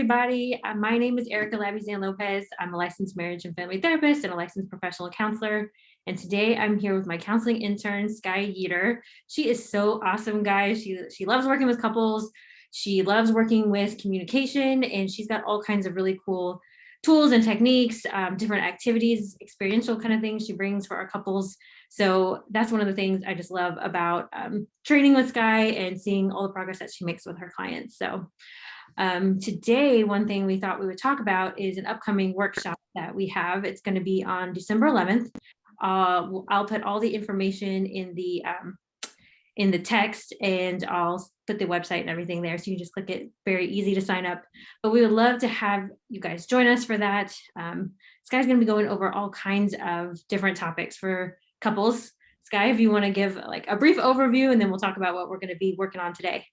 Everybody. My name is Erica Labizan Lopez. I'm a licensed marriage and family therapist and a licensed professional counselor. And today I'm here with my counseling intern, Sky Yeater. She is so awesome, guys. She loves working with couples. She loves working with communication, and she's got all kinds of really cool tools and techniques, different activities, experiential kind of things she brings for our couples. So that's one of the things I just love about training with Sky and seeing all the progress that she makes with her clients. So today, one thing we thought we would talk about is an upcoming workshop that we have. It's going to be on December 11th. I'll put all the information in the text, and I'll put the website and everything there, so you can just click it. Very easy to sign up. But we would love to have you guys join us for that. Sky's going to be going over all kinds of different topics for couples. Sky, if you want to give like a brief overview, and then we'll talk about what we're going to be working on today.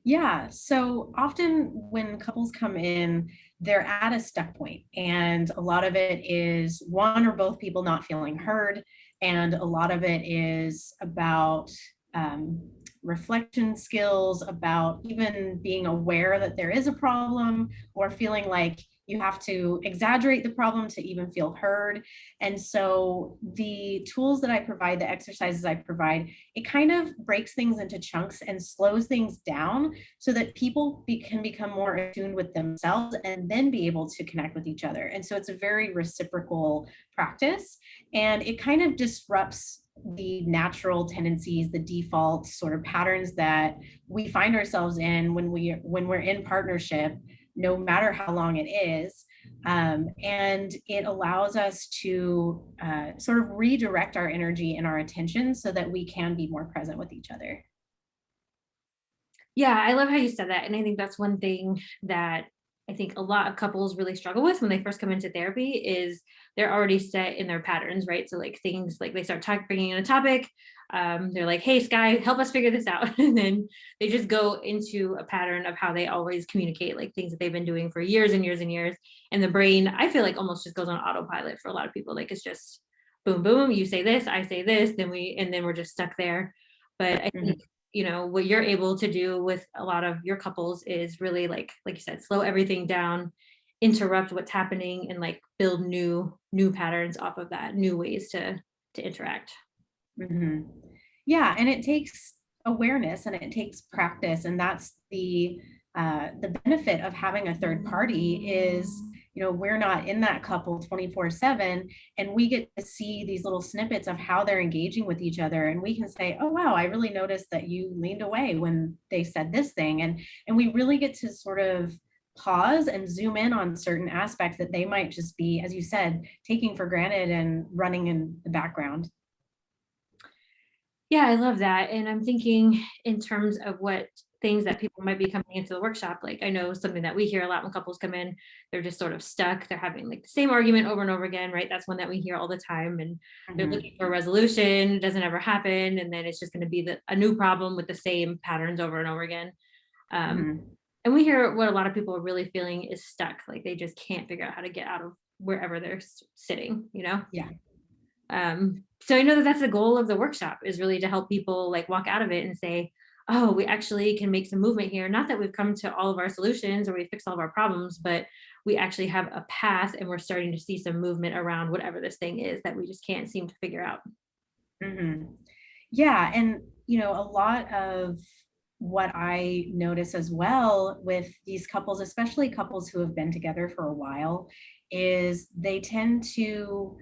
Yeah, so often when couples come in, they're at a stuck point, and a lot of it is one or both people not feeling heard, and a lot of it is about reflection skills, about even being aware that there is a problem, or feeling like you have to exaggerate the problem to even feel heard. And so the tools that I provide, the exercises I provide, it kind of breaks things into chunks and slows things down so that people can become more attuned with themselves and then be able to connect with each other. And so it's a very reciprocal practice, and it kind of disrupts the natural tendencies, the default sort of patterns that we find ourselves in when we're in partnership, no matter how long it is. And it allows us to sort of redirect our energy and our attention so that we can be more present with each other. Yeah, I love how you said that. And I think that's one thing that I think a lot of couples really struggle with when they first come into therapy is they're already set in their patterns, right? So like things like they start bringing in a topic, they're like, hey, Sky, help us figure this out. And then they just go into a pattern of how they always communicate, like things that they've been doing for years and years and years. And the brain, I feel like almost just goes on autopilot for a lot of people. Like it's just boom, boom, you say this, I say this, then we're just stuck there. But I think what you're able to do with a lot of your couples is really like you said, slow everything down, interrupt what's happening, and like build new patterns off of that, new ways to interact. Yeah, and it takes awareness and it takes practice, and that's the benefit of having a third party is, we're not in that couple 24/7, and we get to see these little snippets of how they're engaging with each other, and we can say, oh wow, I really noticed that you leaned away when they said this thing, and we really get to sort of pause and zoom in on certain aspects that they might just be, as you said, taking for granted and running in the background. Yeah, I love that. And I'm thinking in terms of what things that people might be coming into the workshop. Like I know something that we hear a lot when couples come in, they're just sort of stuck. They're having like the same argument over and over again, right? That's one that we hear all the time. And they're looking for a resolution, it doesn't ever happen. And then it's just going to be a new problem with the same patterns over and over again. And we hear what a lot of people are really feeling is stuck. Like they just can't figure out how to get out of wherever they're sitting, Yeah. So I know that that's the goal of the workshop, is really to help people like walk out of it and say, oh, we actually can make some movement here. Not that we've come to all of our solutions or we fixed all of our problems, but we actually have a path and we're starting to see some movement around whatever this thing is that we just can't seem to figure out. Yeah, and a lot of what I notice as well with these couples, especially couples who have been together for a while, is they tend to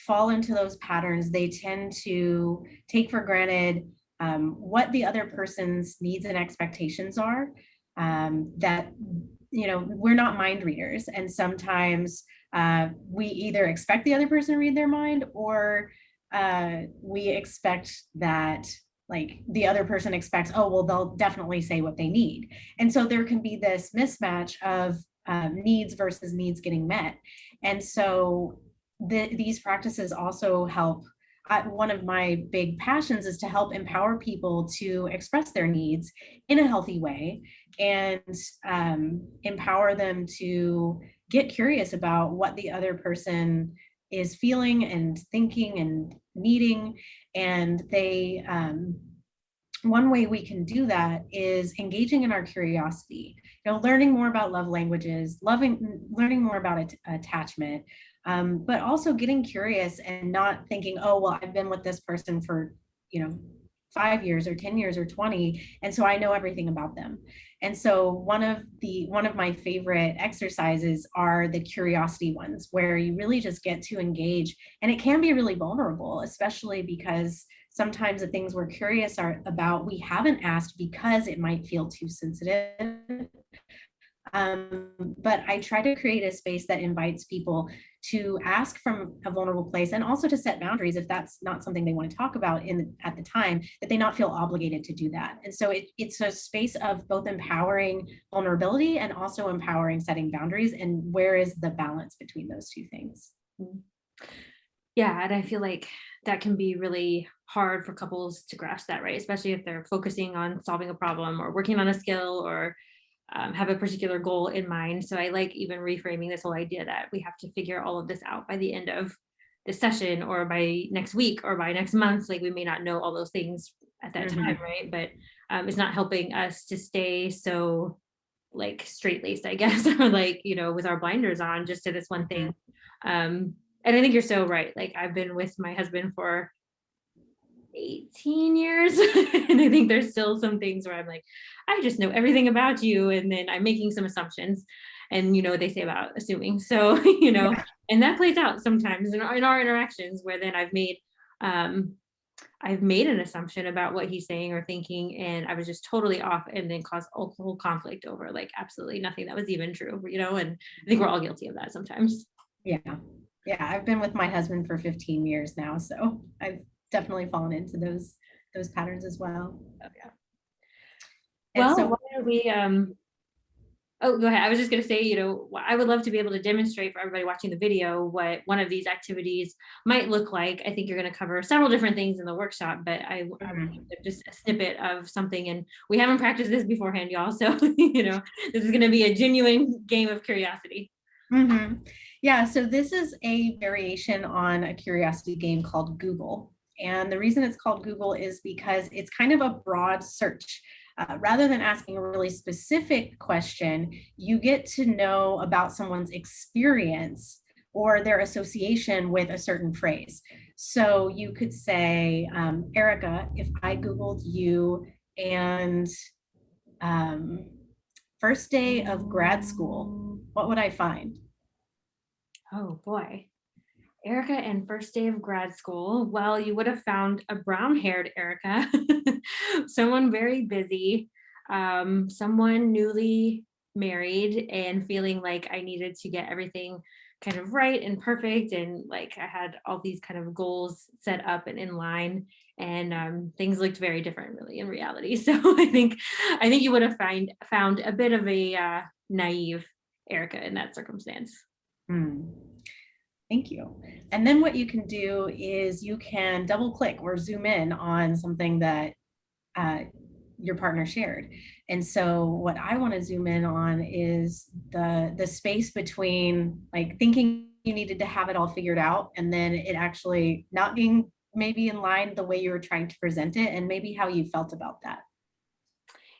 fall into those patterns. They tend to take for granted what the other person's needs and expectations are. That we're not mind readers, and sometimes we either expect the other person to read their mind, or we expect that like the other person expects, oh, well, they'll definitely say what they need. And so there can be this mismatch of needs versus needs getting met. And so these practices also help. One of my big passions is to help empower people to express their needs in a healthy way, and empower them to get curious about what the other person is feeling and thinking and needing. And they one way we can do that is engaging in our curiosity, learning more about love languages, learning more about attachment, but also getting curious and not thinking, oh, well, I've been with this person for, you know, 5 years or 10 years or 20, and so I know everything about them. And so one of my favorite exercises are the curiosity ones, where you really just get to engage, and it can be really vulnerable, especially because sometimes the things we're curious are about we haven't asked because it might feel too sensitive. But I try to create a space that invites people to ask from a vulnerable place, and also to set boundaries if that's not something they want to talk about at the time, that they not feel obligated to do that. And so it's a space of both empowering vulnerability and also empowering setting boundaries. And where is the balance between those two things? Yeah, and I feel like that can be really hard for couples to grasp that, right? Especially if they're focusing on solving a problem or working on a skill, or have a particular goal in mind. So I like even reframing this whole idea that we have to figure all of this out by the end of this session, or by next week, or by next month. Like, we may not know all those things at that time, right? But it's not helping us to stay so like straight laced, I guess, or like, with our blinders on just to this one thing. And I think you're so right. Like, I've been with my husband for 18 years. And I think there's still some things where I'm like, I just know everything about you. And then I'm making some assumptions. And what they say about assuming. So, Yeah. and that plays out sometimes in our interactions, where then I've made an assumption about what he's saying or thinking, and I was just totally off, and then caused a whole conflict over like absolutely nothing that was even true, and I think we're all guilty of that sometimes. Yeah. Yeah. I've been with my husband for 15 years now, so I've definitely fallen into those patterns as well. Oh, yeah. And Well, why so don't we oh, go ahead. I was just going to say, I would love to be able to demonstrate for everybody watching the video what one of these activities might look like. I think you're going to cover several different things in the workshop, but I would mhm. love to just a snippet of something. And we haven't practiced this beforehand, y'all. So, this is going to be a genuine game of curiosity. Yeah, so this is a variation on a curiosity game called Google. And the reason it's called Google is because it's kind of a broad search. Rather than asking a really specific question, you get to know about someone's experience or their association with a certain phrase. So you could say, Erica, if I Googled you and um, first day of grad school, what would I find? Oh, boy. Erica and first day of grad school. Well, you would have found a brown haired Erica, someone very busy, someone newly married and feeling like I needed to get everything kind of right and perfect. And like I had all these kind of goals set up and in line. And things looked very different, really, in reality. So I think you would have found a bit of a naive Erica in that circumstance. Hmm. Thank you. And then what you can do is you can double click or zoom in on something that uh, your partner shared. And so what I want to zoom in on is the space between like thinking you needed to have it all figured out, and then it actually not being maybe in line the way you were trying to present it, and maybe how you felt about that.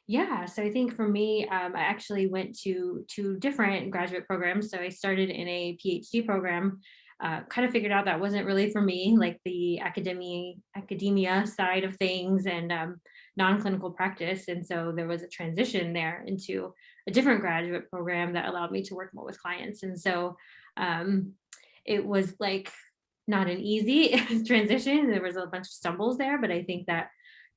Yeah, so I think for me, I actually went to two different graduate programs. So I started in a PhD program, kind of figured out that wasn't really for me, like the academia side of things, and non-clinical practice. And so there was a transition there into a different graduate program that allowed me to work more with clients. And so um, it was like not an easy transition. There was a bunch of stumbles there, but I think that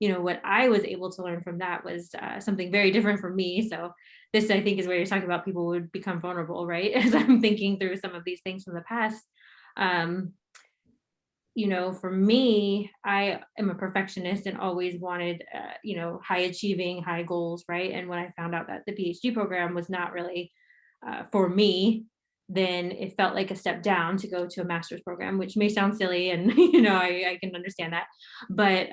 what I was able to learn from that was something very different from me. So this, I think, is where you're talking about people would become vulnerable, right? As I'm thinking through some of these things from the past. Um, for me, I am a perfectionist and always wanted, high achieving, high goals, right? And when I found out that the PhD program was not really for me, then it felt like a step down to go to a master's program, which may sound silly, and I can understand that, but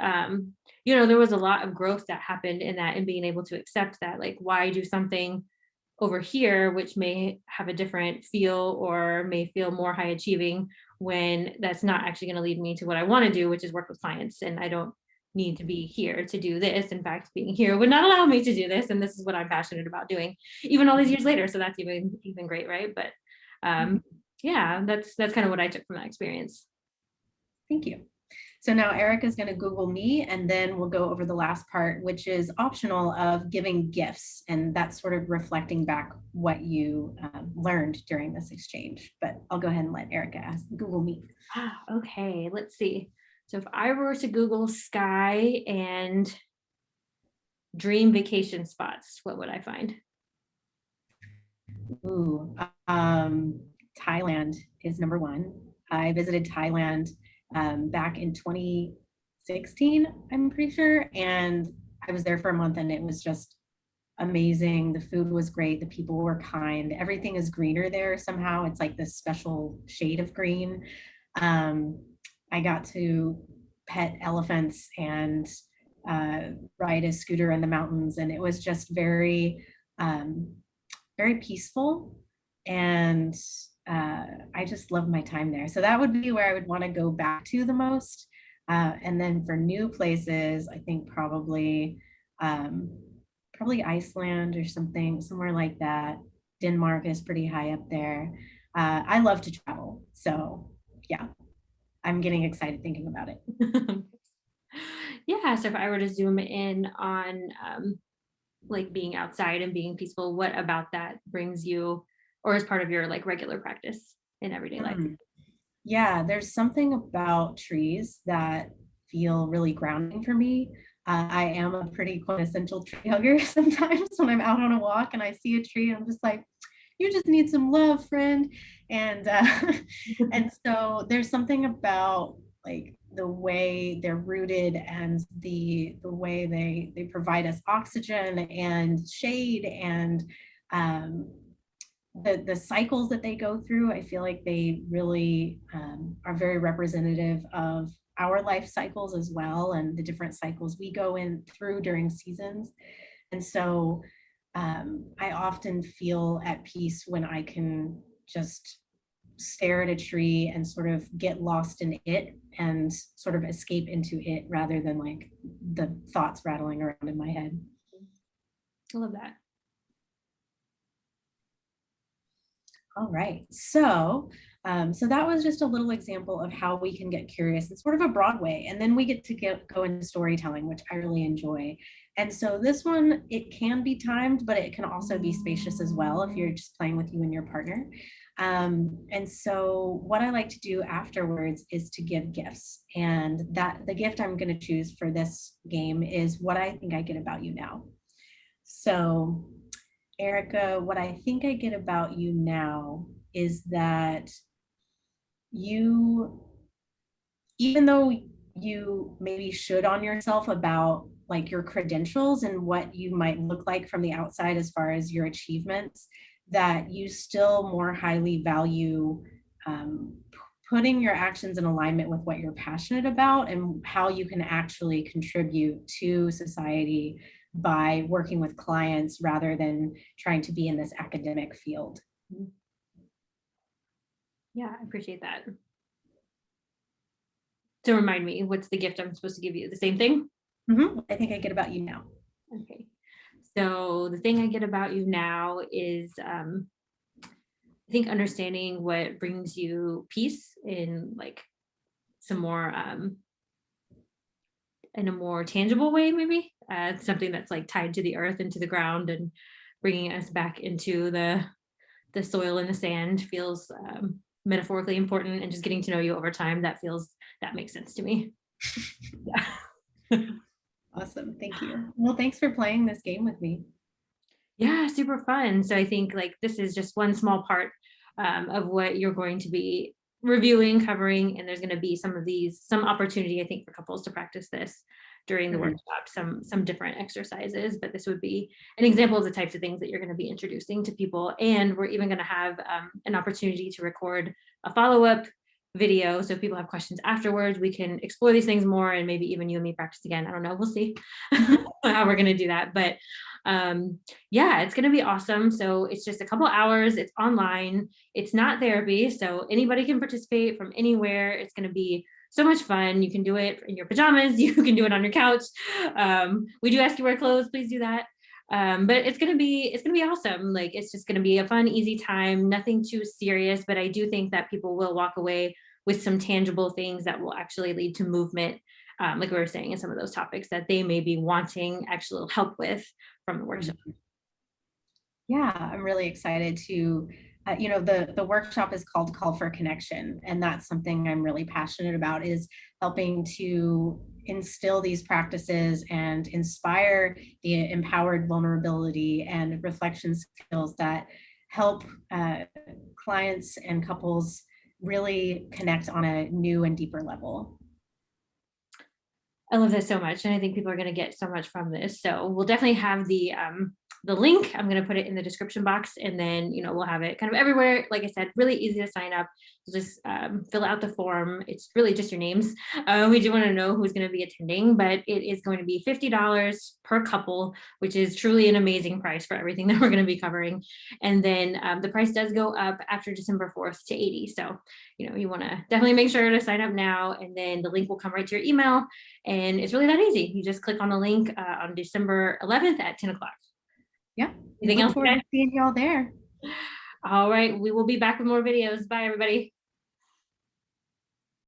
there was a lot of growth that happened in that, and being able to accept that, like, why do something over here which may have a different feel or may feel more high achieving, when that's not actually going to lead me to what I want to do, which is work with clients. And I don't need to be here to do this. In fact, being here would not allow me to do this. And this is what I'm passionate about doing, even all these years later. So that's even great, right? But yeah, that's kind of what I took from that experience. Thank you. So now Erica's going to Google me, and then we'll go over the last part, which is optional, of giving gifts. And that's sort of reflecting back what you learned during this exchange. But I'll go ahead and let Erica Google me. Okay, let's see. So if I were to Google sky and dream vacation spots, what would I find? Ooh, Thailand is number one. I visited Thailand back in 2016, I'm pretty sure. And I was there for a month and it was just amazing. The food was great. The people were kind. Everything is greener there somehow. It's like this special shade of green. I got to pet elephants and ride a scooter in the mountains. And it was just very peaceful. And I just love my time there. So that would be where I would want to go back to the most. And then for new places, I think probably Iceland or somewhere like that. Denmark is pretty high up there. I love to travel. So yeah, I'm getting excited thinking about it. Yeah, so if I were to zoom in on like being outside and being peaceful, what about that brings you or is part of your like regular practice in everyday life? Yeah, there's something about trees that feel really grounding for me. I am a pretty quintessential tree hugger sometimes when I'm out on a walk and I see a tree, I'm just like, you just need some love, friend. And and so there's something about like the way they're rooted and the way they provide us oxygen and shade and the cycles that they go through. I feel like they really are very representative of our life cycles as well, and the different cycles we go in through during seasons. And so I often feel at peace when I can just stare at a tree and sort of get lost in it and sort of escape into it rather than like the thoughts rattling around in my head. I love that. All right, so that was just a little example of how we can get curious in sort of a broad way, and then we get to go into storytelling, which I really enjoy. And so this one, it can be timed, but it can also be spacious as well if you're just playing with you and your partner. And so what I like to do afterwards is to give gifts, and that the gift I'm going to choose for this game is what I think I get about you now. So Erica, what I think I get about you now is that you, even though you maybe should on yourself about like your credentials and what you might look like from the outside as far as your achievements, that you still more highly value putting your actions in alignment with what you're passionate about and how you can actually contribute to society by working with clients rather than trying to be in this academic field. Yeah, I appreciate that. To remind me, what's the gift I'm supposed to give you? The same thing? I think I get about you now. Okay. So the thing I get about you now is I think understanding what brings you peace in like some more in a more tangible way, maybe something that's like tied to the earth and to the ground and bringing us back into the soil and the sand feels metaphorically important, and just getting to know you over time, that makes sense to me. Yeah. Awesome, thank you. Well, thanks for playing this game with me. Yeah, super fun. So I think like this is just one small part of what you're going to be reviewing, covering, and there's going to be some opportunity, I think, for couples to practice this during the workshop, some different exercises, but this would be an example of the types of things that you're going to be introducing to people. And we're even going to have an opportunity to record a follow-up video. So if people have questions afterwards, we can explore these things more, and maybe even you and me practice again. I don't know, we'll see how we're going to do that. But yeah, it's going to be awesome. So it's just a couple hours, it's online, it's not therapy, so anybody can participate from anywhere. It's going to be so much fun. You can do it in your pajamas. You can do it on your couch. We do ask you wear clothes. Please do that. But it's gonna be awesome. Like it's just gonna be a fun, easy time. Nothing too serious, but I do think that people will walk away with some tangible things that will actually lead to movement. Like we were saying in some of those topics that they may be wanting actual help with from the workshop. Yeah, I'm really excited to, the workshop is called Call for Connection, and that's something I'm really passionate about is helping to instill these practices and inspire the empowered vulnerability and reflection skills that help clients and couples really connect on a new and deeper level. I love this so much, and I think people are going to get so much from this. So we'll definitely have the link. I'm going to put it in the description box, and then we'll have it kind of everywhere. Like I said, really easy to sign up. Just fill out the form. It's really just your names. We do want to know who's going to be attending, but it is going to be $50 per couple, which is truly an amazing price for everything that we're going to be covering. And then the price does go up after December 4th to 80. So you want to definitely make sure to sign up now, and then the link will come right to your email. And it's really that easy. You just click on the link on December 11th at 10 o'clock. Yeah, Anything look else, forward guys? to seeing you all there. All right, we will be back with more videos. Bye, everybody.